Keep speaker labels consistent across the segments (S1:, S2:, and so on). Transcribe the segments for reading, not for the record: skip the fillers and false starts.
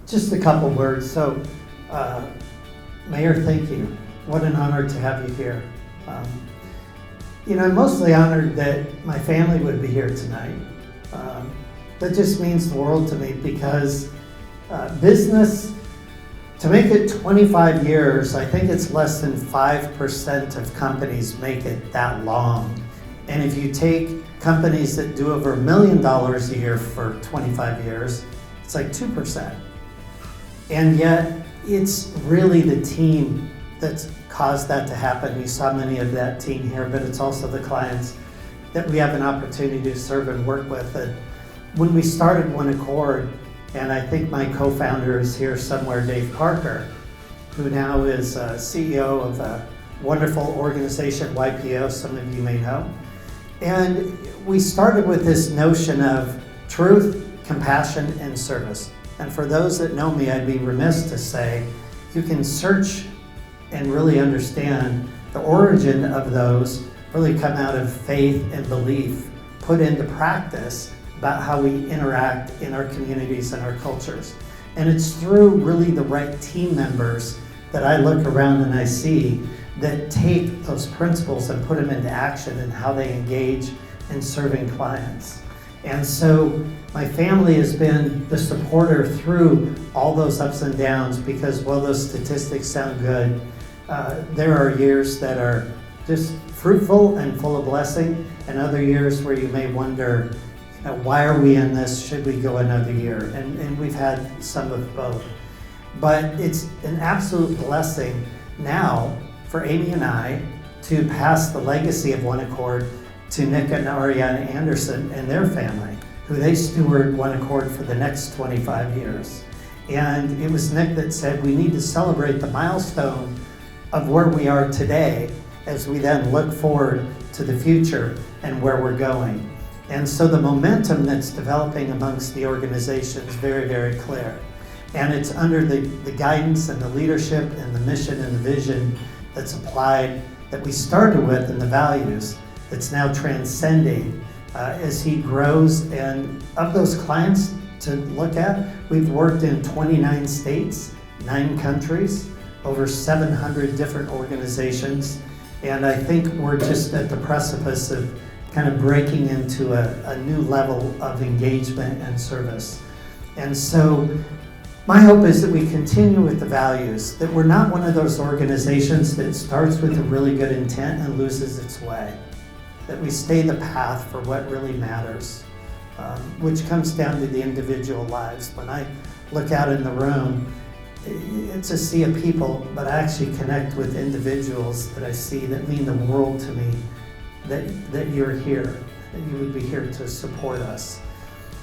S1: Just a couple words. So, Mayor, thank you. What an honor to have you here. I'm mostly honored that my family would be here tonight. That just means the world to me because business, to make it 25 years, I think it's less than 5% of companies make it that long. And if you take companies that do over $1 million a year for 25 years, it's like 2%. And yet, it's really the team that's caused that to happen. You saw many of that team here, but it's also the clients that we have an opportunity to serve and work with. And when we started OneAccord, and I think my co-founder is here somewhere, Dave Parker, who now is CEO of a wonderful organization, YPO, some of you may know. And we started with this notion of truth, compassion, and service. And for those that know me, I'd be remiss to say, you can search and really understand the origin of those really come out of faith and belief put into practice about how we interact in our communities and our cultures. And it's through really the right team members that I look around and I see that take those principles and put them into action in how they engage in serving clients. And so my family has been the supporter through all those ups and downs because while those statistics sound good, there are years that are just fruitful and full of blessing, and other years where you may wonder, why are we in this? Should we go another year? And we've had some of both. But it's an absolute blessing now for Amy and I to pass the legacy of OneAccord to Nick and Ariana Anderson and their family, who they steward OneAccord for the next 25 years. And it was Nick that said, we need to celebrate the milestone of where we are today as we then look forward to the future and where we're going. And so the momentum that's developing amongst the organization is very, very clear. And it's under the guidance and the leadership and the mission and the vision that's applied, that we started with, and the values that's now transcending as he grows. And of those clients to look at, we've worked in 29 states, 9 countries, over 700 different organizations. And I think we're just at the precipice of kind of breaking into a new level of engagement and service. And so my hope is that we continue with the values, that we're not one of those organizations that starts with a really good intent and loses its way, that we stay the path for what really matters, which comes down to the individual lives. When I look out in the room, it's a sea of people, but I actually connect with individuals that I see that mean the world to me, that you're here, that you would be here to support us.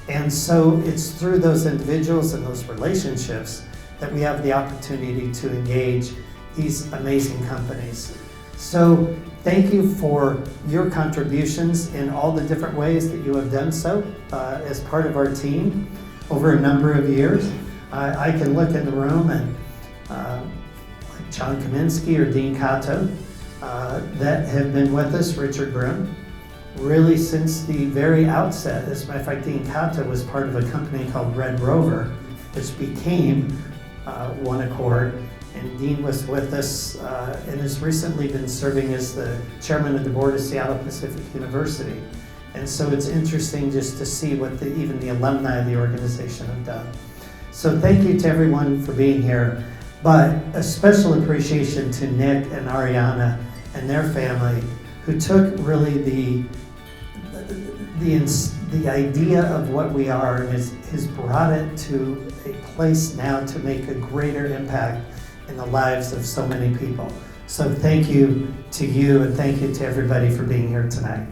S1: And so it's through those individuals and those relationships that we have the opportunity to engage these amazing companies. So thank you for your contributions in all the different ways that you have done so as part of our team over a number of years. I can look in the room and like John Kaminsky or Dean Cato that have been with us, Richard Grimm, really since the very outset. As a matter of fact, Dean Cato was part of a company called Red Rover, which became OneAccord. And Dean was with us and has recently been serving as the chairman of the board of Seattle Pacific University. And so it's interesting just to see what even the alumni of the organization have done. So thank you to everyone for being here, but a special appreciation to Nick and Ariana and their family, who took really the idea of what we are and has brought it to a place now to make a greater impact in the lives of so many people. So thank you to you, and thank you to everybody for being here tonight.